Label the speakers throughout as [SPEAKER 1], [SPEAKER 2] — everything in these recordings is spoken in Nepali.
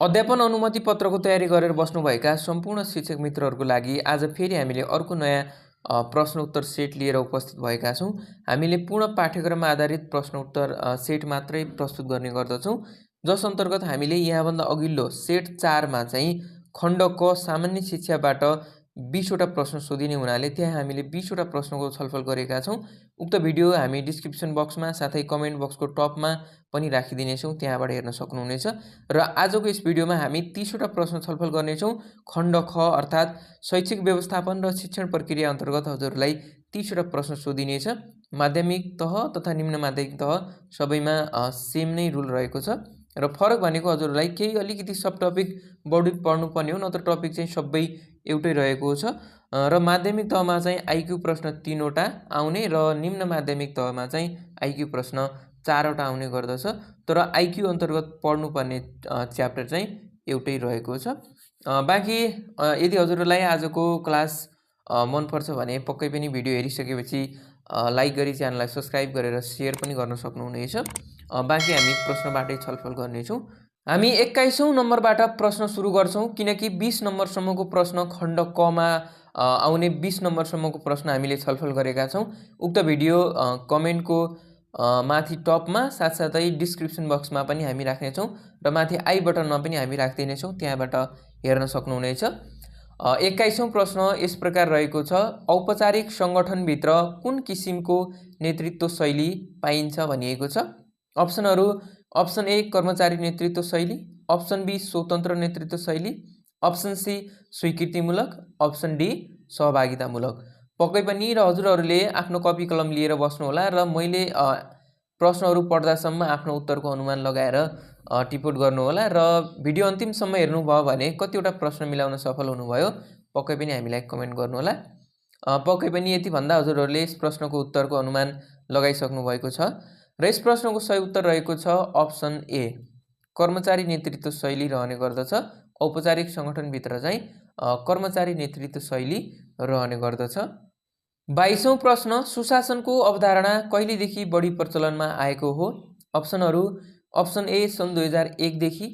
[SPEAKER 1] अध्यापन अनुमति पत्रको तयारी गरेर बस्नुभएका सम्पूर्ण शिक्षक मित्रहरूको लागि आज फेरि हामीले अर्को नयाँ प्रश्न उत्तर सेट लिएर उपस्थित भएका छौँ। हामीले पूर्ण पाठ्यक्रममा आधारित प्रश्न उत्तर सेट मात्रै प्रस्तुत गर्ने गर्दछौँ, जस अन्तर्गत हामीले यहाँभन्दा अघिल्लो सेट 4मा चाहिँ खण्ड क सामान्य शिक्षाबाट 20वटा प्रश्न सोधिने हुनाले त्यहाँ हामीले 20वटा प्रश्नको छलफल गरेका छौँ। उक्त भिडियो हामी डिस्क्रिप्सन बक्समा साथै कमेन्ट बक्सको टपमा पनि राखिदिनेछौँ, त्यहाँबाट हेर्न सक्नुहुनेछ। र आजको यस भिडियोमा हामी 30वटा प्रश्न छलफल गर्नेछौँ। खण्ड ख अर्थात् शैक्षिक व्यवस्थापन र शिक्षण प्रक्रिया अन्तर्गत हजुरलाई 30वटा प्रश्न सोधिनेछ। माध्यमिक तह तथा निम्न माध्यमिक तह सबैमा सेम नै रुल रहेको छ र फरक भनेको हजुरलाई केही अलिकति सब टपिक बढी पढ्नुपर्ने हो, नत्र टपिक चाहिँ सबै एउटै रहेको छ। र माध्यमिक तहमा चाहिँ आइक्यू प्रश्न 3वटा आउने र निम्न माध्यमिक तहमा चाहिँ आइक्यू प्रश्न 4वटा आउने गर्दछ। तर आइक्यू अन्तर्गत पढ्नुपर्ने च्याप्टर चाहिँ एउटै रहेको छ। बाँकी यदि हजुरलाई आजको क्लास मनपर्छ भने पक्कै पनि भिडियो हेरिसकेपछि लाइक गरी च्यानललाई सब्सक्राइब गरेर सेयर पनि गर्न सक्नुहुनेछ। बाँकी हामी प्रश्नबाटै छलफल गर्नेछौँ। हामी 21औं नम्बरबाट प्रश्न सुरु गर्छौँ, किनकि 20 नम्बरसम्मको प्रश्न खण्ड कमा आउने 20 नम्बरसम्मको प्रश्न हामीले छलफल गरेका छौँ। उक्त भिडियो कमेन्टको माथि टपमा साथसाथै डिस्क्रिप्सन बक्समा पनि हामी राख्नेछौँ र माथि आई बटनमा पनि हामी राखिदिनेछौँ, त्यहाँबाट हेर्न सक्नुहुनेछ। 21औं प्रश्न यस प्रकार रहेको छ, औपचारिक सङ्गठनभित्र कुन किसिमको नेतृत्व शैली पाइन्छ भनिएको छ। अप्सनहरू अप्सन ए कर्मचारी नेतृत्व शैली, अप्सन बी स्वतन्त्र नेतृत्व शैली, अप्सन सी स्वीकृतिमूलक, अप्सन डी सहभागितामूलक। पक्कै पनि र हजुरहरूले आफ्नो कपी कलम लिएर बस्नुहोला र मैले प्रश्नहरू पढ्दासम्म आफ्नो उत्तरको अनुमान लगाएर टिपोट गर्नुहोला र भिडियो अन्तिमसम्म हेर्नुभयो भने कतिवटा प्रश्न मिलाउन सफल हुनुभयो पक्कै पनि हामीलाई कमेन्ट गर्नुहोला। पक्कै पनि यति भन्दा हजुरहरूले यस प्रश्नको उत्तरको अनुमान लगाइसक्नु भएको छ र यस प्रश्नको सही उत्तर रहेको छ अप्सन ए, कर्मचारी नेतृत्व शैली रहने गर्दछ। औपचारिक सङ्गठनभित्र चाहिँ कर्मचारी नेतृत्व शैली रहने गर्दछ। 22औं प्रश्न, सुशासनको अवधारणा कहिलेदेखि बढी प्रचलनमा आएको हो। अप्सनहरू अप्सन ए सन् 2001 देखि,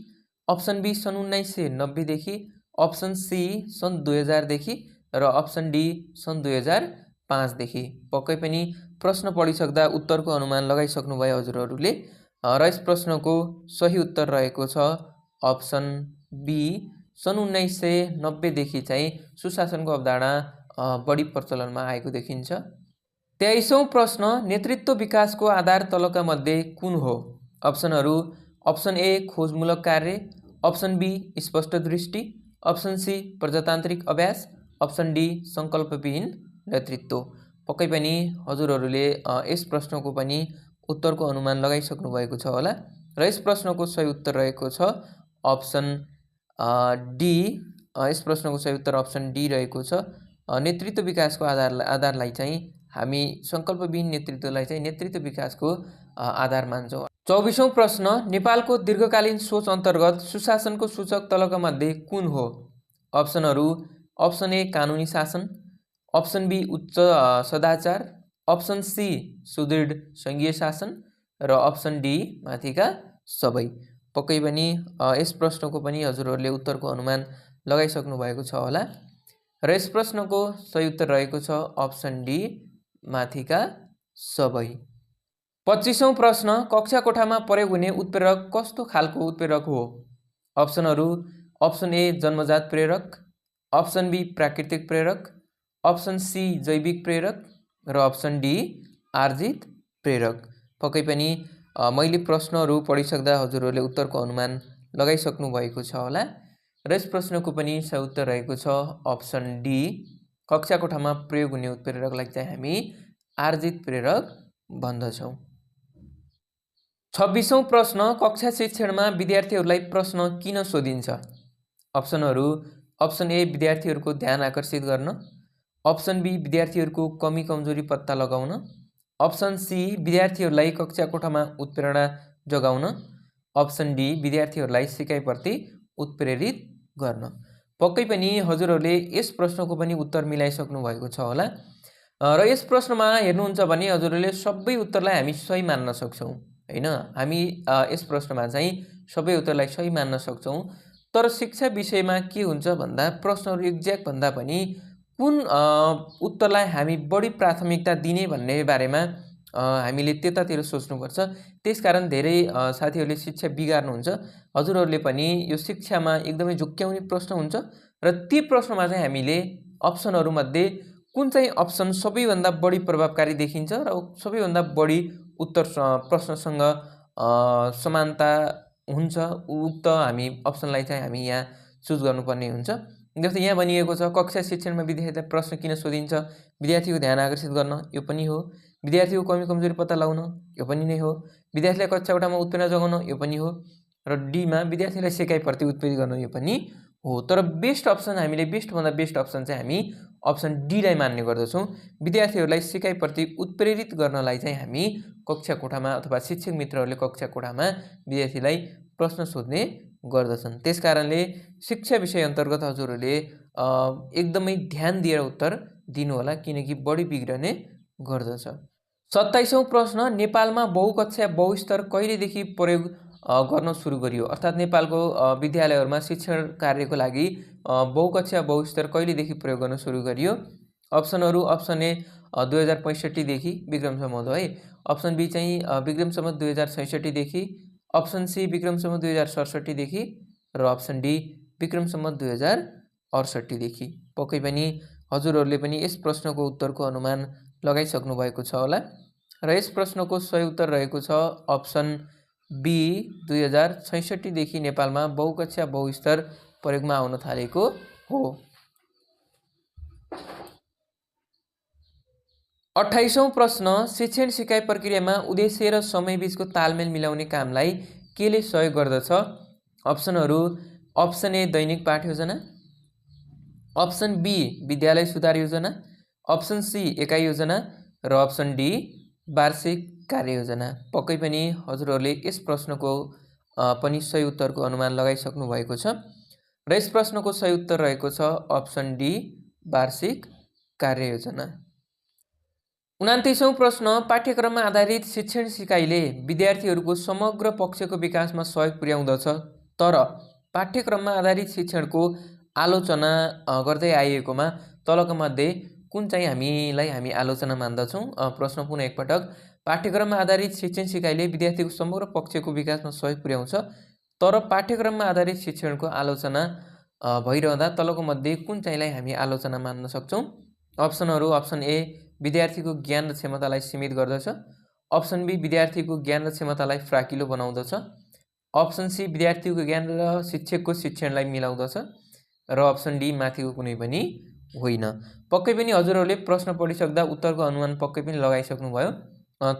[SPEAKER 1] अप्सन बी सन् 1990 देखि, अप्सन सी सन् 2000 देखि र अप्सन डी सन् 2005 देखि। पक्कै पनि प्रश्न पढिसक्दा उत्तरको अनुमान लगाइसक्नु भयो हजुरहरूले र यस प्रश्नको सही उत्तर रहेको छ अप्सन बी, सन् 1990 देखि चाहिँ सुशासनको अवधारणा बढी प्रचलनमा आएको देखिन्छ। 23औं प्रश्न, नेतृत्व विकासको आधार तलका मध्ये कुन हो। अप्सनहरू अप्सन ए खोजमूलक कार्य, अप्सन बी स्पष्ट दृष्टि, अप्सन सी प्रजातान्त्रिक अभ्यास, अप्सन डी सङ्कल्पविहीन नेतृत्व। पक्कै पनि हजुरहरूले यस प्रश्नको पनि उत्तरको अनुमान लगाइसक्नु भएको छ होला र यस प्रश्नको सही उत्तर रहेको छ अप्सन डी। यस प्रश्नको सही उत्तर अप्सन डी रहेको छ। नेतृत्व विकासको आधारलाई चाहिँ हामी सङ्कल्पविहीन नेतृत्वलाई चाहिँ नेतृत्व विकासको आधार मान्छौँ। 24औं प्रश्न, नेपालको दीर्घकालीन सोच अन्तर्गत सुशासनको सूचक तलका मध्ये कुन हो। अप्सनहरू अप्सन ए कानुनी शासन, अप्सन बी उच्च सदाचार, अप्सन सी सुदृढ सङ्घीय शासन र अप्सन डी माथिका सबै। पक्कै पनि यस प्रश्नको पनि हजुरहरूले उत्तरको अनुमान लगाइसक्नु भएको छ होला र यस प्रश्नको सही उत्तर रहेको छ अप्सन डी माथिका सबै। 25औं प्रश्न, कक्षा कोठामा प्रयोग हुने उत्प्रेरक कस्तो खालको उत्प्रेरक हो। अप्सनहरू अप्सन ए जन्मजात प्रेरक, अप्सन बी प्राकृतिक प्रेरक, अप्सन सी जैविक प्रेरक र अप्सन डी आर्जित प्रेरक। पक्कै पनि मैले प्रश्नहरू पढिसक्दा हजुरहरूले उत्तरको अनुमान लगाइसक्नु भएको छ होला र यस प्रश्नको पनि सही उत्तर रहेको छ अप्सन डी, कक्षा कोठामा प्रयोग हुने उत्प्रेरकलाई चाहिँ हामी आर्जित प्रेरक भन्दछौँ। 26औं प्रश्न, कक्षा शिक्षणमा विद्यार्थीहरूलाई प्रश्न किन सोधिन्छ। अप्सनहरू अप्सन ए विद्यार्थीहरूको ध्यान आकर्षित गर्न, अप्सन बी विद्यार्थीहरूको कमी कमजोरी पत्ता लगाउन, अप्सन सी विद्यार्थीहरूलाई कक्षा कोठामा उत्प्रेरणा जगाउन, अप्सन डी विद्यार्थीहरूलाई सिकाइप्रति उत्प्रेरित गर्न। पक्कै पनि हजुरहरूले यस प्रश्नको पनि उत्तर मिलाइसक्नु भएको छ होला र यस प्रश्नमा हेर्नुहुन्छ भने हजुरहरूले सबै उत्तरलाई हामी सही मान्न सक्छौँ हैन। हामी यस प्रश्नमा चाहिँ सबै उत्तरलाई सही मान्न सक्छौँ तर शिक्षा विषयमा के हुन्छ भन्दा प्रश्नहरू एक्ज्याक्ट भन्दा पनि कुन उत्तरलाई हामी बढी प्राथमिकता दिने भन्ने बारेमा हामीले त्यतातिर सोच्नुपर्छ। त्यसकारण धेरै साथीहरूले शिक्षा बिगार्नुहुन्छ। हजुरहरूले पनि यो शिक्षामा एकदमै झुक्क्याउने प्रश्न हुन्छ र ती प्रश्नमा चाहिँ हामीले अप्सनहरूमध्ये कुन चाहिँ अप्सन सबैभन्दा बढी प्रभावकारी देखिन्छ र सबैभन्दा बढी उत्तर प्रश्नसँग समानता हुन्छ उक्त हामी अप्सनलाई चाहिँ हामी यहाँ चुज गर्नुपर्ने हुन्छ। जस्तै यहाँ भनिएको छ कक्षा शिक्षणमा विद्यार्थीलाई प्रश्न किन सोधिन्छ? विद्यार्थीको ध्यान आकर्षित गर्न, यो पनि हो। विद्यार्थीको कमी कमजोरी पत्ता लगाउन, यो पनि नै हो। विद्यार्थीलाई कक्षा कोठामा उत्प्रेरणा जगाउन, यो पनि हो। र डीमा विद्यार्थीलाई सिकाइप्रति उत्प्रेरित गर्न, यो पनि हो। तर बेस्ट अप्सन हामीले बेस्टभन्दा बेस्ट अप्सन चाहिँ हामी अप्सन डीलाई मान्ने गर्दछौँ। विद्यार्थीहरूलाई सिकाइप्रति उत्प्रेरित गर्नलाई चाहिँ हामी कक्षा कोठामा अथवा शिक्षक मित्रहरूले कक्षा कोठामा विद्यार्थीलाई प्रश्न सोध्ने गर्दछन्। त्यसकारणले शिक्षा विषय अन्तर्गत हजुरहरूले एकदमै ध्यान दिएर उत्तर दिनुहोला किनकि बढी बिग्रने गर्दछ। 27औं प्रश्न, नेपालमा बहुकक्षा बहुस्तर कहिलेदेखि प्रयोग गर्न सुरु गरियो? अर्थात् नेपालको विद्यालयहरूमा शिक्षण कार्यको लागि बहुकक्षा बहुस्तर कहिलेदेखि प्रयोग गर्न सुरु गरियो? अप्सनहरू, अप्सन ए 2065 देखि विक्रम सम्वत है। अप्सन बी चाहिँ विक्रम सम्वत 2066 देखि, अप्सन सी विक्रम सम्वत 2067 देखि र अप्सन डी विक्रम सम्वत 2068 देखि। पक्कै पनि हजुरहरूले पनि यस प्रश्नको उत्तरको अनुमान लगाइसक्नु भएको छ होला र यस प्रश्नको सही उत्तर रहेको छ अप्सन बी 2066 देखि नेपालमा बहुकक्षा बहुस्तर प्रयोगमा आउन थालेको हो। 28औं प्रश्न, शिक्षण सिकाइ प्रक्रियामा उद्देश्य र समय बीचको तालमेल मिलाउने कामलाई केले सहयोग गर्दछ? अप्सनहरू, अप्सन ए दैनिक पाठ योजना, अप्सन बी विद्यालय सुधार योजना, अप्सन सी एकाइ योजना र अप्सन डी वार्षिक कार्ययोजना। पक्कै पनि हजुरहरूले यस प्रश्नको पनि सही उत्तरको अनुमान लगाइसक्नु भएको छ र यस प्रश्नको सही उत्तर रहेको छ अप्सन डी वार्षिक कार्ययोजना। 29औं प्रश्न, पाठ्यक्रममा आधारित शिक्षण सिकाइले विद्यार्थीहरूको समग्र पक्षको विकासमा सहयोग पुर्याउँदछ, तर पाठ्यक्रममा आधारित शिक्षणको आलोचना गर्दै आइएकोमा तलका मध्ये कुन चाहिँ हामी आलोचना मान्दछौँ? प्रश्न पुनः एकपटक, पाठ्यक्रममा आधारित शिक्षण सिकाइले विद्यार्थीको समग्र पक्षको विकासमा सहयोग पुर्याउँछ, तर पाठ्यक्रममा आधारित शिक्षणको आलोचना भइरहँदा तलको मध्ये कुन चाहिँलाई हामी आलोचना मान्न सक्छौँ? अप्सनहरू, अप्सन ए विद्यार्थीको ज्ञान र क्षमतालाई सीमित गर्दछ, अप्सन बी विद्यार्थीको ज्ञान र क्षमतालाई फ्राकिलो बनाउँदछ, अप्सन सी विद्यार्थीको ज्ञान र शिक्षकको शिक्षणलाई मिलाउँदछ र अप्सन डी माथिको कुनै पनि होइन। पक्कै पनि हजुरहरूले प्रश्न पढिसक्दा उत्तरको अनुमान पक्कै पनि लगाइसक्नुभयो।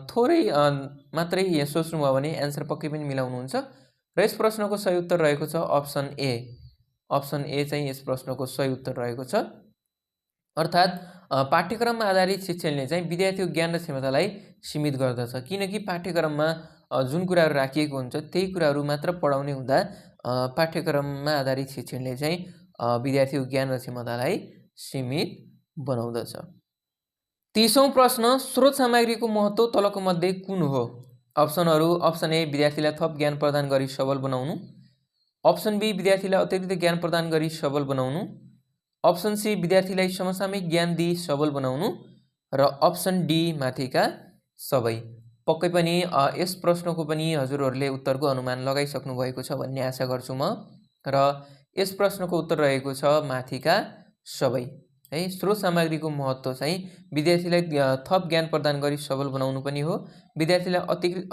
[SPEAKER 1] थोरै मात्रै यहाँ सोच्नुभयो भने एन्सर पक्कै पनि मिलाउनुहुन्छ र यस प्रश्नको सही उत्तर रहेको छ अप्सन ए। अप्सन ए चाहिँ यस प्रश्नको सही उत्तर रहेको छ। अर्थात् पाठ्यक्रममा आधारित शिक्षणले चाहिँ विद्यार्थीको ज्ञान र क्षमतालाई सीमित गर्दछ किनकि पाठ्यक्रममा जुन कुराहरू राखिएको हुन्छ त्यही कुराहरू मात्र पढाउने हुँदा पाठ्यक्रममा आधारित शिक्षणले चाहिँ विद्यार्थीको ज्ञान र क्षमतालाई सीमित बनाउँदछ। 30औं प्रश्न, स्रोत सामग्रीको महत्त्व तलको मध्ये कुन हो? अप्सनहरू, अप्सन ए विद्यार्थीलाई थप ज्ञान प्रदान गरी सबल बनाउनु, अप्सन बी विद्यार्थीलाई अतिरिक्त ज्ञान प्रदान गरी सबल बनाउनु, अप्सन सी विद्यार्थीलाई समसामयिक ज्ञान दिई सबल बनाउनु र अप्सन डी माथिका सबै। पक्कै पनि यस प्रश्नको पनि हजुरहरूले उत्तरको अनुमान लगाइसक्नु भएको छ भन्ने आशा गर्छु म र यस प्रश्नको उत्तर रहेको छ माथिका सबै है। स्रोत सामग्रीको महत्त्व चाहिँ विद्यार्थीलाई थप ज्ञान प्रदान गरी सबल बनाउनु पनि हो, विद्यार्थीलाई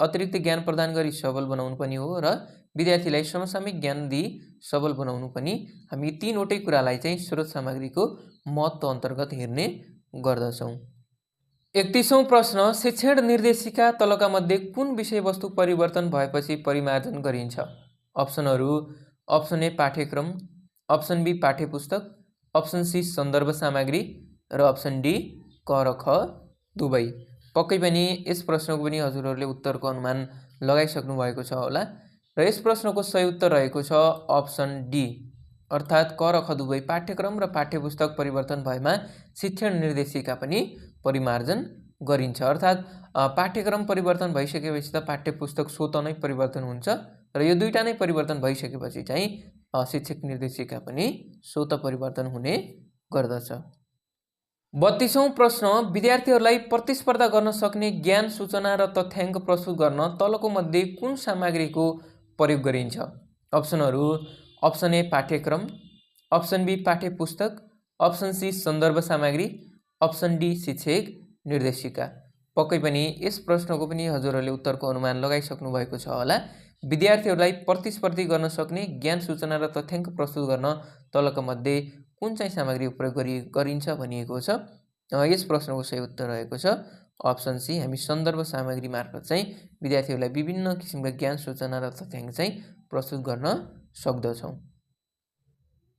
[SPEAKER 1] अतिरिक्त ज्ञान प्रदान गरी सबल बनाउनु पनि हो र विद्यार्थीलाई समसामयिक ज्ञान दिई सबल बनाउनु पनि। हामी तीनवटै कुरालाई चाहिँ स्रोत सामग्रीको महत्त्व अन्तर्गत हेर्ने गर्दछौँ। 31औं प्रश्न, शिक्षण निर्देशिका तलका मध्ये कुन विषयवस्तु परिवर्तन भएपछि परिमार्जन गरिन्छ? अप्सनहरू, अप्सन ए पाठ्यक्रम, अप्सन बी पाठ्यपुस्तक, अप्सन सी सन्दर्भ सामग्री र अप्सन डी क र ख दुवै। पक्कै पनि यस प्रश्नको पनि हजुरहरूले उत्तरको अनुमान लगाइसक्नु भएको छ होला र यस प्रश्नको सही उत्तर रहेको छ अप्सन डी अर्थात् क र ख दुवै पाठ्यक्रम र पाठ्यपुस्तक परिवर्तन भएमा शिक्षण निर्देशिका पनि परिमार्जन गरिन्छ। अर्थात् पाठ्यक्रम परिवर्तन भइसकेपछि त पाठ्यपुस्तक स्वतः नै परिवर्तन हुन्छ र यो दुईटा नै परिवर्तन भइसकेपछि चाहिँ शिक्षक निर्देशिका पनि स्वतः परिवर्तन हुने गर्दछ। 32औं प्रश्न, विद्यार्थीहरूलाई प्रतिस्पर्धा गर्न सक्ने ज्ञान, सूचना र तथ्याङ्क प्रस्तुत गर्न तलको मध्ये कुन सामग्रीको प्रयोग गरिन्छ? अप्सनहरू: अप्सन ए पाठ्यक्रम, अप्सन बी पाठ्यपुस्तक, अप्सन सी सन्दर्भ सामग्री, अप्सन डी शिक्षक निर्देशिका। पक्कै पनि यस प्रश्नको पनि हजुरहरूले उत्तरको अनुमान लगाइसक्नु भएको छ होला। विद्यार्थीहरूलाई प्रतिस्पर्धी गर्न सक्ने ज्ञान, सूचना र तथ्याङ्क प्रस्तुत गर्न तलका मध्ये कुन चाहिँ सामग्री प्रयोग गरिन्छ भनिएको छ। यस प्रश्नको सही उत्तर रहेको छ अप्सन सी। हामी सन्दर्भ सामग्री मार्फत चाहिँ विद्यार्थीहरूलाई विभिन्न किसिमका ज्ञान, सूचना र तथ्याङ्क चाहिँ प्रस्तुत गर्न सक्दछौँ।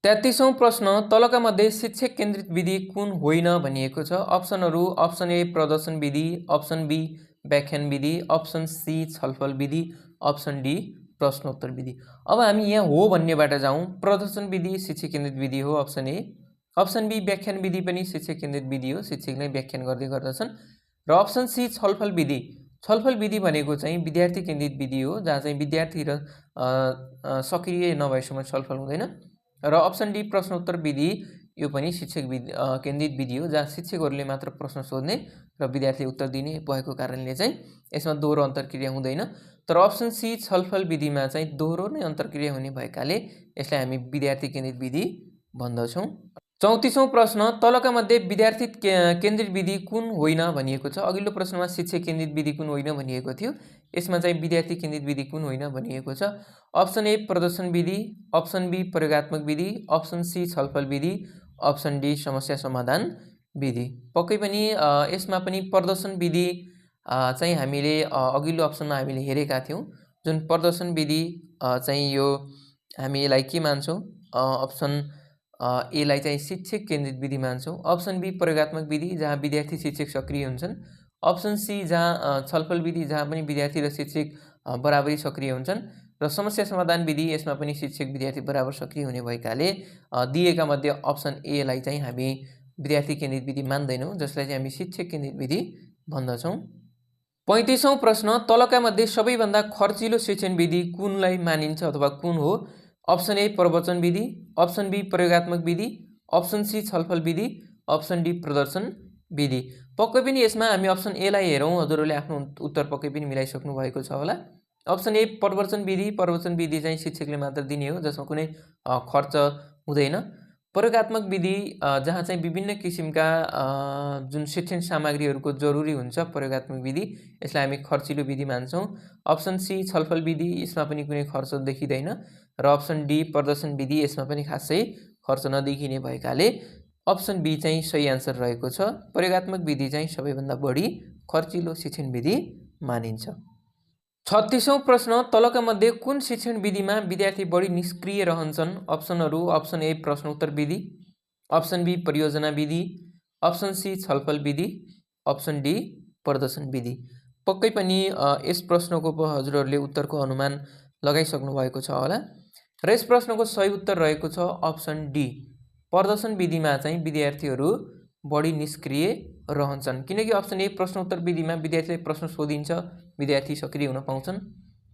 [SPEAKER 1] 33औं प्रश्न, तलका मध्ये शिक्षक केन्द्रित विधि कुन होइन भनिएको छ? अप्सनहरू: अप्सन ए प्रदर्शन विधि, अप्सन बी व्याख्यान विधि, अप्सन सी छलफल विधि, अप्सन डी प्रश्नोत्तर विधि। अब हामी यहाँ हो भन्नेबाट जाउँ। प्रदर्शन विधि शिक्षक केन्द्रित विधि हो, अप्सन ए। अप्सन बी व्याख्यान विधि पनि शिक्षक केन्द्रित विधि हो, शिक्षकले व्याख्यान गर्दै गर्दछन्। र अप्सन सी छलफल विधि, छलफल विधि भनेको चाहिँ विद्यार्थी केन्द्रित विधि हो, जहाँ चाहिँ विद्यार्थी र सक्रिय नभएसम्म छलफल हुँदैन। र अप्सन डी प्रश्नोत्तर विधि, यो पनि शिक्षक केन्द्रित विधि हो, जहाँ शिक्षकहरूले मात्र प्रश्न सोध्ने र विद्यार्थी उत्तर दिने भएको कारणले चाहिँ यसमा दोहोरो अन्तर्क्रिया हुँदैन। तर अप्सन सी छलफल विधिमा चाहिँ दोहोरो नै अन्तर्क्रिया हुने भएकाले यसलाई हामी विद्यार्थी केन्द्रित विधि भन्दछौँ। 34औं प्रश्न, तलका मध्ये विद्यार्थी केन्द्रित विधि कुन होइन भनिएको छ? अघिल्लो प्रश्नमा शिक्षक केन्द्रित विधि कुन होइन भनिएको थियो, यसमा चाहिँ विद्यार्थी केन्द्रित विधि कुन होइन भनिएको छ। अप्सन ए प्रदर्शन विधि, अप्सन बी प्रयोगात्मक विधि, अप्सन सी छलफल विधि, अप्सन डी समस्या समाधान विधि। पक्कै पनि यसमा पनि प्रदर्शन विधि चाहिँ हामीले अघिल्लो अप्सनमा हामीले हेरेका थियौँ। जुन प्रदर्शन विधि चाहिँ यो हामी यसलाई के मान्छौँ? अप्सन एलाई चाहिँ शिक्षक केन्द्रित विधि मान्छौँ। अप्सन बी प्रयोगात्मक विधि, जहाँ विद्यार्थी शिक्षक सक्रिय हुन्छन्। अप्सन सी जहाँ छलफल विधि, जहाँ पनि विद्यार्थी र शिक्षक बराबरी सक्रिय हुन्छन्। र समस्या समाधान विधि, यसमा पनि शिक्षक विद्यार्थी बराबर सक्रिय हुने भएकाले दिएका मध्ये अप्सन एलाई चाहिँ हामी विद्यार्थी केन्द्रित विधि मान्दैनौँ, जसलाई चाहिँ हामी शिक्षक केन्द्रित विधि भन्दछौँ। 35औं प्रश्न, तलका मध्ये सबैभन्दा खर्चिलो शिक्षण विधि कुनलाई मानिन्छ अथवा कुन हो? अप्सन ए प्रवचन विधि, अप्सन बी प्रयोगात्मक विधि, अप्सन सी छलफल विधि, अप्सन डी प्रदर्शन विधि। पक्कै पनि यसमा हामी अप्सन एलाई हेरौँ। हजुरहरूले आफ्नो उत्तर पक्कै पनि मिलाइसक्नु भएको छ होला। अप्सन ए प्रवचन विधि, प्रवचन विधि चाहिँ शिक्षकले मात्र दिने हो, जसमा कुनै खर्च हुँदैन। प्रयोगात्मक विधि, जहाँ चाहिँ विभिन्न किसिमका जुन शिक्षण सामग्रीहरूको जरुरी हुन्छ प्रयोगात्मक विधि, यसलाई हामी खर्चिलो विधि मान्छौँ। अप्सन सी छलफल विधि, यसमा पनि कुनै खर्च देखिँदैन। र अप्सन डी प्रदर्शन विधि, यसमा पनि खासै खर्च नदेखिने भएकाले अप्सन बी चाहिँ सही आन्सर रहेको छ। प्रयोगात्मक विधि चाहिँ सबैभन्दा बढी खर्चिलो शिक्षण विधि मानिन्छ। 36औं प्रश्न, तलका मध्ये कुन शिक्षण विधिमा विद्यार्थी बढी निष्क्रिय रहन्छन्? अप्सनहरू: अप्सन ए प्रश्नोत्तर विधि, अप्सन बी परियोजना विधि, अप्सन सी छलफल विधि, अप्सन डी प्रदर्शन विधि। पक्कै पनि यस प्रश्नको हजुरहरूले उत्तरको अनुमान लगाइसक्नु भएको छ होला। र यस प्रश्नको सही उत्तर रहेको छ अप्सन डी। प्रदर्शन विधिमा चाहिँ विद्यार्थीहरू बढी निष्क्रिय रहन्छन्, किनकि अप्सन ए प्रश्नोत्तर विधिमा विद्यार्थीलाई प्रश्न सोधिन्छ, विद्यार्थी सक्रिय हुन पाउँछन्।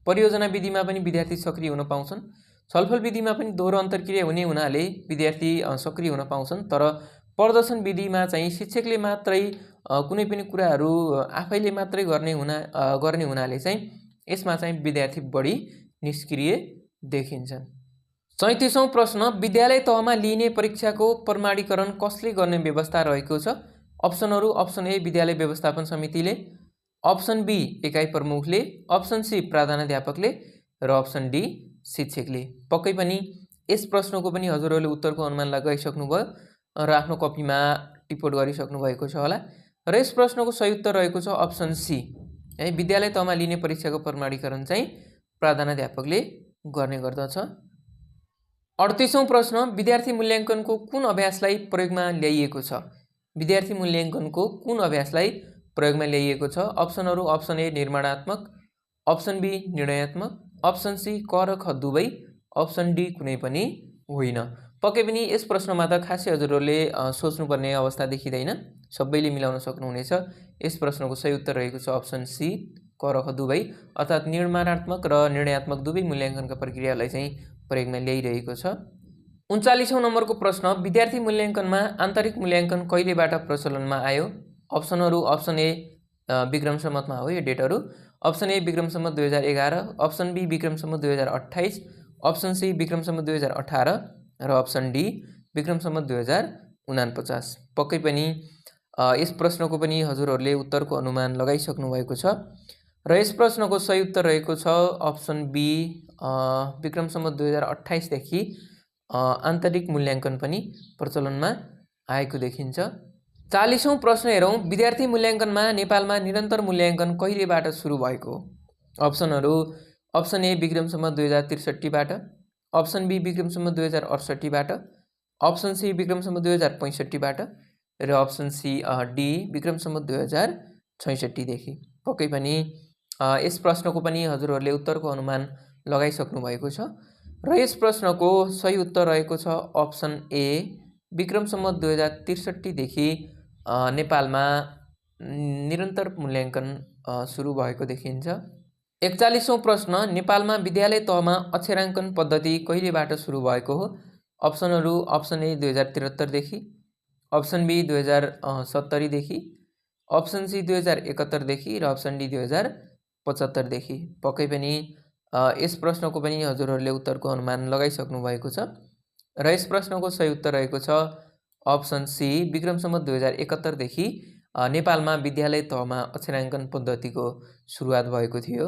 [SPEAKER 1] परियोजना विधिमा पनि विद्यार्थी सक्रिय हुन पाउँछन्। छलफल विधिमा पनि दोहोरो अन्तर्क्रिया हुने हुनाले विद्यार्थी सक्रिय हुन पाउँछन्। तर प्रदर्शन विधिमा चाहिँ शिक्षकले मात्रै कुनै पनि कुराहरू आफैले मात्रै गर्ने हुनाले चाहिँ यसमा चाहिँ विद्यार्थी बढी निष्क्रिय देखिन्छन्। 37औं प्रश्न, विद्यालय तहमा लिइने परीक्षाको प्रमाणीकरण कसले गर्ने व्यवस्था रहेको छ? अप्सनहरू: अप्सन ए विद्यालय व्यवस्थापन समितिले, अप्सन बी एकाइ प्रमुखले, अप्सन सी प्रधानाध्यापकले, र अप्सन डी शिक्षकले। पक्कै पनि यस प्रश्नको पनि हजुरहरूले उत्तरको अनुमान लगाइसक्नुभयो र आफ्नो कपीमा टिप्पणी गरिसक्नु भएको छ होला। र यस प्रश्नको सही उत्तर रहेको छ अप्सन सी। है, विद्यालय तहमा लिने परीक्षाको प्रमाणीकरण चाहिँ प्रधानाध्यापकले गर्ने गर्दछ। 38औं प्रश्न, विद्यार्थी मूल्याङ्कनको कुन अभ्यासलाई प्रयोगमा ल्याइएको छ? विद्यार्थी मूल्याङ्कनको कुन अभ्यासलाई प्रयोगमा ल्याइएको छ? अप्सनहरू: अप्सन ए निर्माणात्मक, अप्सन बी निर्णयात्मक, अप्सन सी क र ख दुवै, अप्सन डी कुनै पनि होइन। पक्कै पनि यस प्रश्नमा त खासै हजुरहरूले सोच्नुपर्ने अवस्था देखिँदैन, सबैले मिलाउन सक्नुहुनेछ। यस प्रश्नको सही उत्तर रहेको छ अप्सन सी क र ख दुवै, अर्थात् निर्माणात्मक र निर्णयात्मक दुवै मूल्याङ्कनका प्रक्रियालाई चाहिँ प्रयोगमा ल्याइरहेको छ। 39औं नम्बरको प्रश्न, विद्यार्थी मूल्याङ्कनमा आन्तरिक मूल्याङ्कन कहिलेबाट प्रचलनमा आयो? अप्सनहरू, अप्सन ए विक्रम सम्वतमा हो यो डेटहरू। Option A Vikram Samvat 2011, option B Vikram Samvat 2028, option C Vikram Samvat 2018 र अप्सन डी विक्रम सम्वत 2049। पक्कै पनि यस प्रश्नको पनि हजुरहरूले उत्तरको अनुमान लगाइसक्नु भएको छ र यस प्रश्नको सही उत्तर रहेको छ अप्सन बी, विक्रम सम्वत 2028 देखि आन्तरिक मूल्याङ्कन पनि प्रचलनमा आएको देखिन्छ। 40औं प्रश्न हेरौँ, विद्यार्थी मूल्याङ्कनमा नेपालमा निरन्तर मूल्याङ्कन कहिलेबाट सुरु भएको? अप्सनहरू, अप्सन ए विक्रम सम्वत 2063बाट, अप्सन बी विक्रम सम्वत 2068बाट, अप्सन सी विक्रम सम्वत 2065बाट र option C D Vikram Samvat 2066 देखि। पक्कै पनि यस प्रश्नको पनि हजुरहरूले उत्तरको अनुमान लगाइसक्नु भएको छ र यस प्रश्नको सही उत्तर रहेको छ अप्सन ए विक्रम सम्वत 2063 देखि नेपालमा निरन्तर मूल्याङ्कन सुरु भएको देखिन्छ। 41औं प्रश्न, नेपालमा विद्यालय तहमा अक्षराङ्कन पद्धति कहिलेबाट सुरु भएको हो? अप्सनहरू, अप्सन ए 2073 देखि, अप्सन बी 2070 देखि, अप्सन सी 2071 देखि र अप्सन डी 2075 देखि। पक्कै पनि यस प्रश्नको पनि हजुरहरूले उत्तरको अनुमान लगाइसक्नु भएको छ र यस प्रश्नको सही उत्तर रहेको छ अप्सन सी विक्रम सम्वत 2071 देखि नेपालमा विद्यालय तहमा अक्षराङ्कन पद्धतिको सुरुवात भएको थियो।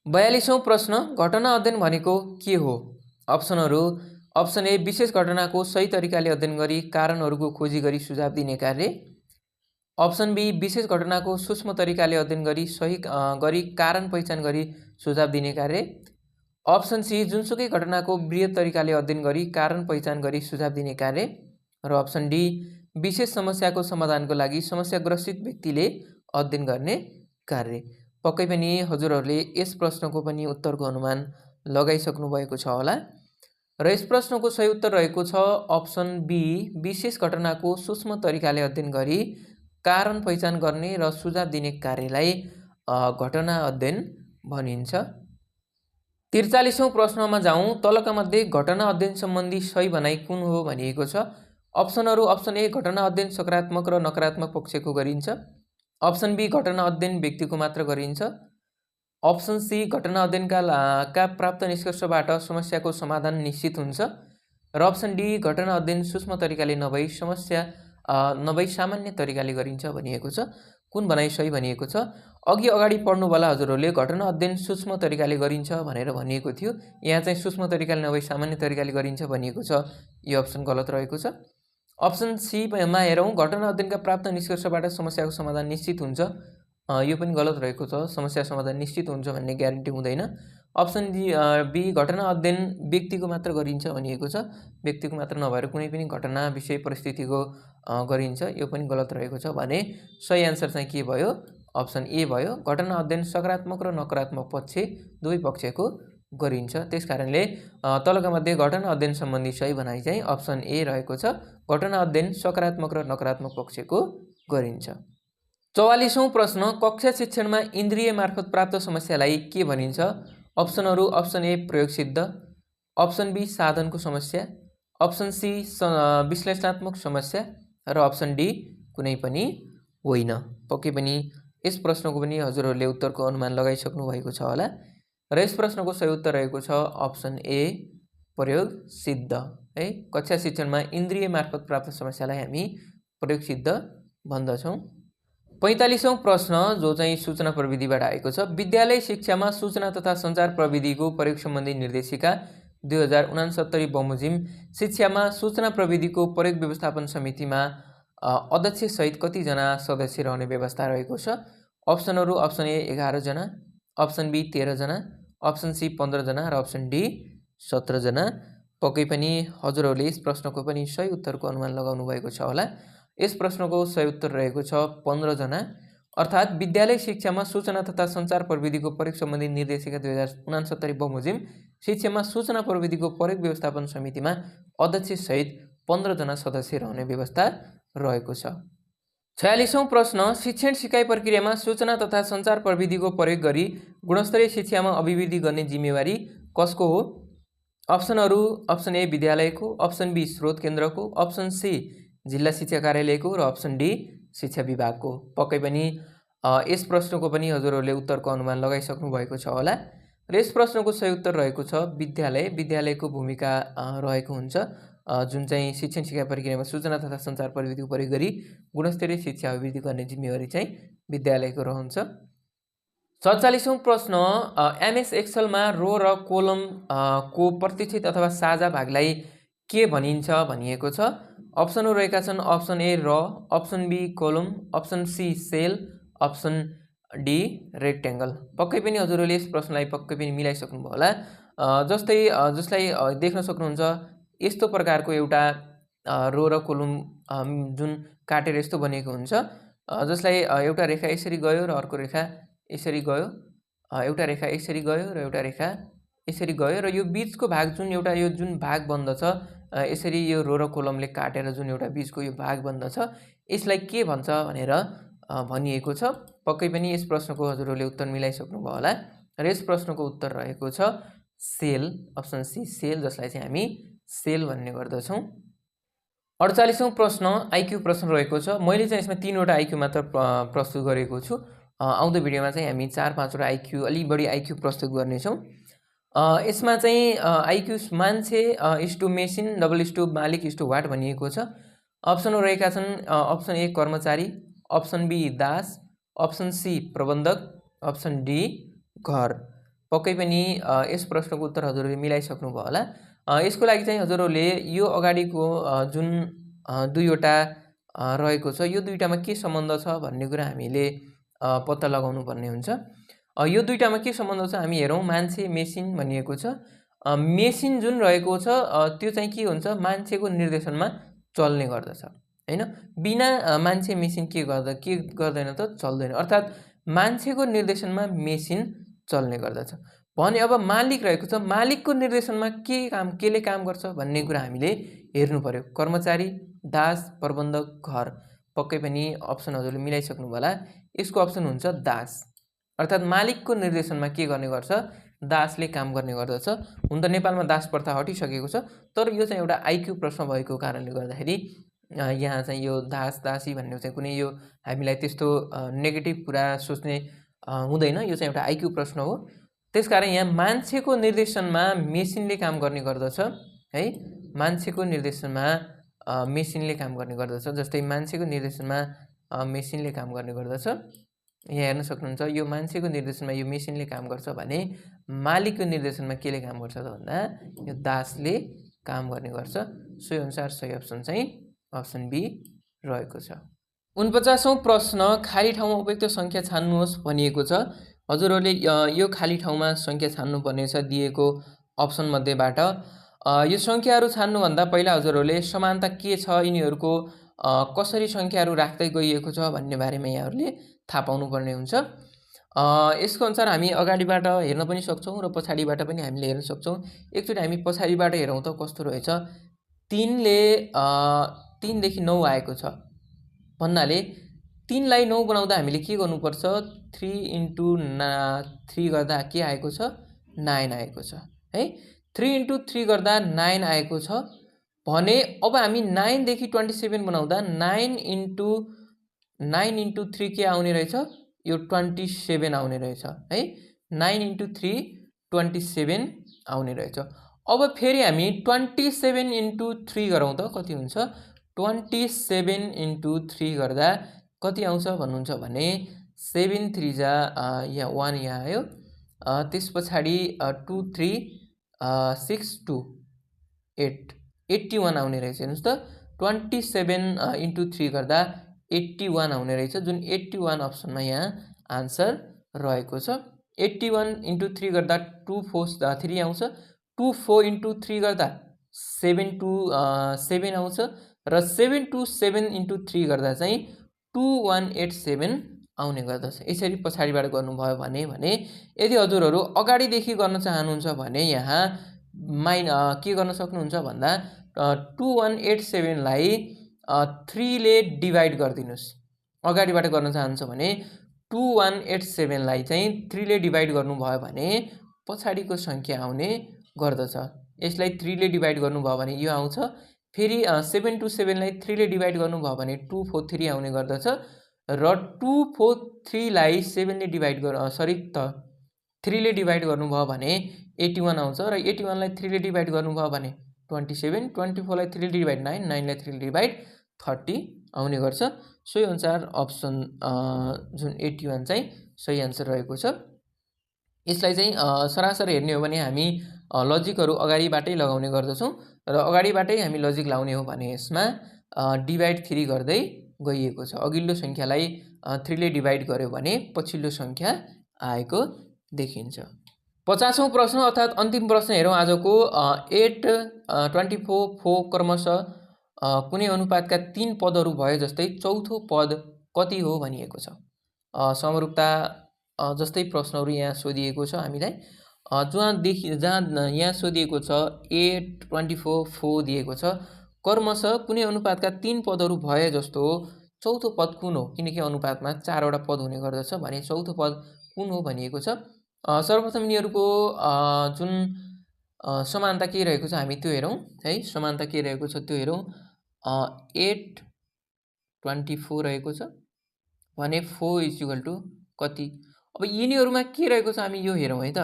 [SPEAKER 1] 42औं प्रश्न, घटना अध्ययन भनेको के हो? अप्सनहरू, अप्सन ए विशेष घटनाको सही तरिकाले अध्ययन गरी कारणहरूको खोजी गरी सुझाव दिने कार्य, अप्सन बी विशेष घटनाको सूक्ष्म तरिकाले अध्ययन गरी सही गरी कारण पहिचान गरी सुझाव दिने कार्य, अप्सन सी जुनसुकै घटनाको बृहत तरिकाले अध्ययन गरी कारण पहिचान गरी सुझाव दिने कार्य र अप्सन डी विशेष समस्याको समाधानको लागि समस्याग्रसित व्यक्तिले अध्ययन गर्ने कार्य। पक्कै पनि हजुरहरूले यस प्रश्नको पनि उत्तरको अनुमान लगाइसक्नु भएको छ होला र यस प्रश्नको सही उत्तर रहेको छ अप्सन बी विशेष घटनाको सूक्ष्म तरिकाले अध्ययन गरी कारण पहिचान गर्ने र सुझाव दिने कार्यलाई घटना अध्ययन भनिन्छ। 43औं प्रश्नमा जाउँ, तलका मध्ये घटना अध्ययन सम्बन्धी सही भनाइ कुन हो भनिएको छ? अप्सनहरू, अप्सन ए घटना अध्ययन सकारात्मक र नकारात्मक पक्षको गरिन्छ, अप्सन बी घटना अध्ययन व्यक्तिको मात्र गरिन्छ, अप्सन सी घटना अध्ययनका प्राप्त निष्कर्षबाट समस्याको समाधान निश्चित हुन्छ र अप्सन डी घटना अध्ययन सूक्ष्म तरिकाले नभई सामान्य तरिकाले गरिन्छ भनिएको छ। कुन भनाइ सही भनिएको छ? अगाडि पढ्नुभला हजुरहरूले घटना अध्ययन सूक्ष्म तरिकाले गरिन्छ भनेर भनिएको थियो, यहाँ चाहिँ सूक्ष्म तरिकाले नभई सामान्य तरिकाले गरिन्छ भनिएको छ। यो अप्सन गलत रहेको छ। अप्सन सीमा हेरौँ, घटना अध्ययनका प्राप्त निष्कर्षबाट समस्याको समाधान निश्चित हुन्छ, यो पनि गलत रहेको छ। समस्या समाधान निश्चित हुन्छ भन्ने ग्यारेन्टी हुँदैन। अप्सन बी घटना अध्ययन व्यक्तिको मात्र गरिन्छ भनिएको छ, व्यक्तिको मात्र नभएर कुनै पनि घटना विषय परिस्थितिको गरिन्छ, यो पनि गलत रहेको छ भने सही आन्सर चाहिँ के भयो? अप्सन ए भयो। घटना अध्ययन सकारात्मक र नकारात्मक पक्ष दुवै पक्षको गरिन्छ। त्यसकारणले तलका मध्ये घटना अध्ययन सम्बन्धी सही भनाइ चाहिँ अप्सन ए रहेको छ, घटना अध्ययन सकारात्मक र नकारात्मक पक्षको गरिन्छ। 44औं प्रश्न, कक्षा शिक्षणमा इन्द्रिय मार्फत प्राप्त समस्यालाई के भनिन्छ? अप्सनहरू, अप्सन ए प्रयोग सिद्ध, अप्सन बी साधनको समस्या, अप्सन सी विश्लेषणात्मक समस्या र अप्सन डी कुनै पनि होइन। पक्कै पनि यस प्रश्नको पनि हजुरहरूले उत्तरको अनुमान लगाइसक्नु भएको छ होला र यस प्रश्नको सही उत्तर रहेको छ अप्सन ए प्रयोग सिद्ध है। कक्षा शिक्षणमा इन्द्रिय मार्फत प्राप्त समस्यालाई हामी प्रयोग सिद्ध भन्दछौँ। 45औं प्रश्न जो चाहिँ सूचना प्रविधिबाट आएको छ, विद्यालय शिक्षामा सूचना तथा सञ्चार प्रविधिको प्रयोग सम्बन्धी निर्देशिका 2069 बमोजिम शिक्षामा सूचना प्रविधिको प्रयोग व्यवस्थापन समितिमा अध्यक्ष सहित कतिजना सदस्य रहने व्यवस्था रहेको छ? अप्सनहरू, अप्सन ए 11 जना, अप्सन बी 13 जना, अप्सन सी 15 जना र अप्सन डी 17 जना। पक्कै पनि हजुरहरूले यस प्रश्नको पनि सही उत्तरको अनुमान लगाउनु भएको छ होला। यस प्रश्नको सही उत्तर रहेको छ 15 जना, अर्थात् विद्यालय शिक्षामा सूचना तथा सञ्चार प्रविधिको प्रयोग सम्बन्धी निर्देशिका 2069 बमोजिम शिक्षामा सूचना प्रविधिको प्रयोग व्यवस्थापन समितिमा अध्यक्ष सहित 15 जना सदस्य रहने व्यवस्था रहेको छ। 46औं प्रश्न, शिक्षण सिकाइ प्रक्रियामा सूचना तथा सञ्चार प्रविधिको प्रयोग गरी गुणस्तरीय शिक्षामा अभिवृद्धि गर्ने जिम्मेवारी कसको हो? अप्सनहरू अप्सन ए विद्यालयको, अप्सन बी स्रोत केन्द्रको, अप्सन सी जिल्ला शिक्षा कार्यालयको र अप्सन डी शिक्षा विभागको। पक्कै पनि यस प्रश्नको पनि हजुरहरूले उत्तरको अनुमान लगाइसक्नु भएको छ होला र यस प्रश्नको सही उत्तर रहेको छ विद्यालय। विद्यालयको भूमिका रहेको हुन्छ जुन चाहिँ शिक्षण शिक्षा प्रक्रियामा सूचना तथा सञ्चार प्रविधिको प्रयोग गरी गुणस्तरीय शिक्षा अभिवृद्धि गर्ने जिम्मेवारी चाहिँ विद्यालयको रहन्छ। 47औं प्रश्न एमएस एक्सेलमा रो र कोलम को प्रतिच्छेद अथवा साझा भागलाई के भनिन्छ भनिएको छ। अप्सनहरू रहेका छन् option A row, option B column, option C cell, option D rectangle. पक्कै पनि हजुरहरूले यस प्रश्नलाई पक्कै पनि मिलाइसक्नुभयो होला। जसलाई देख्न सक्नुहुन्छ यस्तो प्रकारको एउटा रो र कोलम जुन काटेर यस्तो बनेको हुन्छ, जसलाई एउटा रेखा यसरी गयो र अर्को रेखा यसरी गयो, एउटा रेखा यसरी गयो र एउटा रेखा यसरी गयो र यो बीचको भाग जुन एउटा यो जुन भाग बन्दछ यसरी यो रो र कोलमले काटेर जुन एउटा बीचको यो भाग बन्दछ यसलाई के भन्छ भनेर भनिएको छ। पक्कै पनि यस प्रश्नको हजुरहरूले उत्तर मिलाइसक्नुभयो होला र यस प्रश्नको उत्तर रहेको छ सेल, अप्सन सी सेल, जसलाई चाहिँ हामी सेल भन्ने गर्दछौँ। 48औं प्रश्न आइक्यू प्रश्न रहेको छ। मैले चाहिँ यसमा 3वटा आइक्यू मात्र प्रस्तुत गरेको छु। आउँदो भिडियोमा चाहिँ हामी 4-5वटा आइक्यू अलि बढी आइक्यू प्रस्तुत गर्नेछौँ। यसमा चाहिँ आइक्यू मान्छे इस्टु मेसिन डबल इस्टु मालिक इस्टु वाट भनिएको छ। अप्सनहरू रहेका छन् अप्सन ए कर्मचारी, अप्सन बी दास, अप्सन सी प्रबन्धक, अप्सन डी घर। पक्कै पनि यस प्रश्नको उत्तर हजुरहरूले मिलाइसक्नुभयो होला। यसको लागि चाहिँ हजुरहरूले यो अगाडिको जुन 2वटा रहेको छ यो 2टामा के सम्बन्ध छ भन्ने कुरा हामीले पत्ता लगाउनु पर्ने हुन्छ। यो 2टामा के सम्बन्ध छ हामी हेरौँ। मान्छे मेसिन भनिएको छ। मेसिन जुन रहेको छ त्यो चाहिँ के हुन्छ मान्छेको निर्देशनमा चल्ने गर्दछ हैन। बिना मान्छे मेसिन के गर्दैन त चल्दैन, अर्थात् मान्छेको निर्देशनमा मेसिन चल्ने गर्दछ भने अब मालिक रहेको छ, मालिकको निर्देशनमा केले काम गर्छ भन्ने कुरा हामीले हेर्नु पर्यो। कर्मचारी, दास, प्रबन्धक, घर। पक्कै पनि अप्सन हजुरले मिलाइसक्नुभयो होला। यसको अप्सन हुन्छ दास, अर्थात् मालिकको निर्देशनमा के गर्ने गर्छ दासले काम गर्ने गर्दछ। हुन त नेपालमा दास प्रथा हटिसकेको छ, तर यो चाहिँ एउटा आइक्यू प्रश्न भएको कारणले गर्दाखेरि यहाँ चाहिँ यो दास दासी भन्ने चाहिँ कुनै यो हामीलाई त्यस्तो नेगेटिभ कुरा सोच्ने हुँदैन। यो चाहिँ एउटा आइक्यू प्रश्न हो। त्यसकारण यहाँ मान्छेको निर्देशनमा मेसिनले काम गर्ने गर्दछ है। मान्छेको निर्देशनमा मेसिनले काम गर्ने गर्दछ। जस्तै मान्छेको निर्देशनमा मेसिनले काम गर्ने गर्दछ। यहाँ हेर्न सक्नुहुन्छ यो मान्छेको निर्देशनमा यो मेसिनले काम गर्छ भने मालिकको निर्देशनमा केले काम गर्छ त भन्दा यो दासले काम गर्ने गर्छ। सोही अनुसार सही अप्सन चाहिँ अप्सन बी रहेको छ। 49औं प्रश्न खाली ठाउँमा उपयुक्त सङ्ख्या छान्नुहोस् भनिएको छ। हजुरहरूले यो खाली ठाउँमा सङ्ख्या छान्नुपर्नेछ दिएको अप्सन मध्येबाट। यो सङ्ख्याहरू छान्नुभन्दा पहिला हजुरहरूले समानता के छ, यिनीहरूको कसरी सङ्ख्याहरू राख्दै गइएको छ भन्ने बारेमा यहाँहरूले थाहा पाउनुपर्ने हुन्छ। यसको अनुसार हामी अगाडिबाट हेर्न पनि सक्छौँ र पछाडिबाट पनि हामीले हेर्न सक्छौँ। एकचोटि हामी पछाडिबाट हेरौँ त कस्तो रहेछ। 3 देखि 9 आएको छ भन्नाले 3 लाई 9 बनाउँदा हामीले के गर्नुपर्छ 3 इन्टु 3 गर्दा के आएको छ 9 आएको छ है। 3 इन्टु 3 गर्दा 9 आएको छ भने अब हामी 9 देखि 27 बनाउँदा 9 इन्टु 3 के आउने रहेछ यो 27 आउने रहेछ है। 9 इन्टु 3 27 आउने रहेछ। अब फेरि हामी 27 इन्टु 3 गरौँ त कति हुन्छ 27 इन्टु 3 गर्दा कति आउँछ भन्नुहुन्छ भने 7 3 जा यहाँ 1 यहाँ आयो। त्यस पछाडि 2 3 6 2 8 81 आउने रहेछ। हेर्नुहोस् त 27 इन्टु 3 गर्दा 81 आउने रहेछ, जुन 81 अप्सनमा यहाँ आन्सर रहेको छ। 81 इन्टु 3 गर्दा 2 4 3 आउँछ। 2 4 इन्टु 3 गर्दा 7 2 7 आउँछ र 7 2 7 इन्टु 3 गर्दा चाहिँ 2187 आउने गर्दछ। यसरी पछाडिबाट गर्नुभयो भने यदि हजुरहरू अगाडिदेखि गर्न चाहनुहुन्छ भने यहाँ के गर्न सक्नुहुन्छ भन्दा 2187 लाई 3 ले डिभाइड गरिदिनुस्। अगाडिबाट गर्न चाहनुहुन्छ भने 2187 लाई चाहिँ 3 ले डिभाइड गर्नुभयो भने पछाडिको सङ्ख्या आउने गर्दछ। यसलाई 3 ले डिभाइड गर्नुभयो भने यो आउँछ। फेरि 7 टु 7 लाई 3 ले डिभाइड गर्नुभयो भने 243 आउने गर्दछ र 243 लाई 7 ले डिभाइड 3 ले डिभाइड गर्नुभयो भने 81 आउँछ र 81 लाई 3 ले डिभाइड गर्नुभयो भने 27, 24 लाई 3 ले डिभाइड 9, 9 लाई 3 ले डिभाइड 30 आउने गर्छ। सोही अनुसार अप्सन जुन 81 चाहिँ सही आन्सर रहेको छ। यसलाई चाहिँ सरासर हेर्ने हो भने हामी लजिकहरू अगाडिबाटै लगाउने गर्दछौँ र अगाडिबाटै हामी लजिक लाउने हो भने यसमा डिभाइड 3 गर्दै गइएको छ। अघिल्लो सङ्ख्यालाई 3 ले डिभाइड गर्यो भने पछिल्लो सङ्ख्या आएको देखिन्छ। 50औं प्रश्न अर्थात् अन्तिम प्रश्न हेरौँ आजको। 8, 24, 4 क्रमशः कुनै अनुपातका 3 पदहरू भए जस्तै चौथो पद कति हो भनिएको छ। समरूपता जस्तै प्रश्नहरू यहाँ सोधिएको छ हामीलाई। जहाँ यहाँ सोधिएको छ 8, 24, 4 दिएको छ। क्रमशः कुनै अनुपातका 3 पदहरू भए जस्तो चौथो पद कुन हो, किनकि अनुपातमा 4 वटा पद हुने गर्दछ भने चौथो पद कुन हो भनिएको छ। सर्वप्रथम यिनीहरूको जुन समानता के रहेको छ हामी त्यो हेरौँ है। समानता के रहेको छ त्यो हेरौँ। 8, 24 रहेको छ भने 4 इक्वल टु कति। अब यिनीहरूमा के रहेको छ हामी यो हेरौँ है त।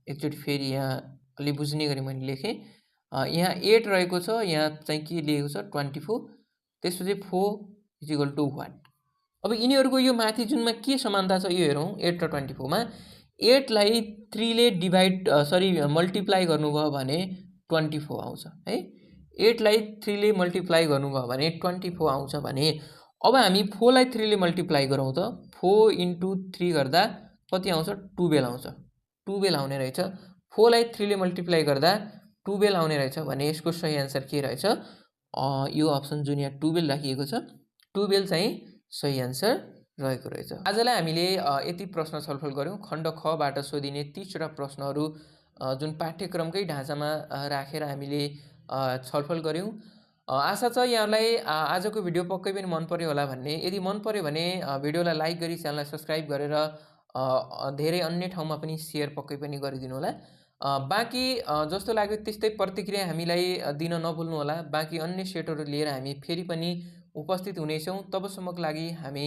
[SPEAKER 1] एकचोटि फेरि यहाँ अलि बुझ्ने गरी मैले लेखेँ। यहाँ 8 रहेको छ, यहाँ चाहिँ के लिएको छ 24, त्यसपछि 4 इक्वल टु 1। अब यिनीहरूको यो माथि जुनमा के समानता छ यो हेरौँ। 8 र 24 मा 8 लाई 3 ले मल्टिप्लाई गर्नुभयो भने 24 आउँछ है। 8 लाई 3 ले मल्टिप्लाई गर्नुभयो भने 24 आउँछ भने अब हामी 4 लाई 3 ले मल्टिप्लाई गरौँ त। 4 इन्टु 3 गर्दा कति आउँछ 12 आउँछ। 12 आउने रहेछ। 4 लाई 3 ले मल्टिप्लाई गर्दा 12 आउने रहेछ भने यसको सही आन्सर के रहेछ, यो अप्सन जुन यहाँ 12 राखिएको छ 12 चाहिँ सही आन्सर रहेको रहेछ। आजलाई हामीले यति प्रश्न छलफल गऱ्यौँ। खण्ड ख बाट सोधिने 30 वटा प्रश्नहरू जुन पाठ्यक्रमकै ढाँचामा राखेर हामीले छलफल गऱ्यौँ। आशा छ यहाँलाई आजको भिडियो पक्कै पनि मन पर्यो होला भन्ने। यदि मन पर्यो भने भिडियोलाई लाइक गरी च्यानललाई सब्स्क्राइब गरेर धेरै अन्य ठाउँमा पनि सेयर पक्कै पनि गरिदिनु होला। बाँकी जस्तो लाग्यो त्यस्तै प्रतिक्रिया हामीलाई दिन नभुल्नु होला। बाँकी अन्य सेटहरू लिएर हामी फेरि पनि उपस्थित हुनेछौँ। तबसम्मको लागि हामी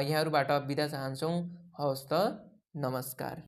[SPEAKER 1] यहाँहरूबाट बिदा चाहन्छौँ। हवस् त, नमस्कार।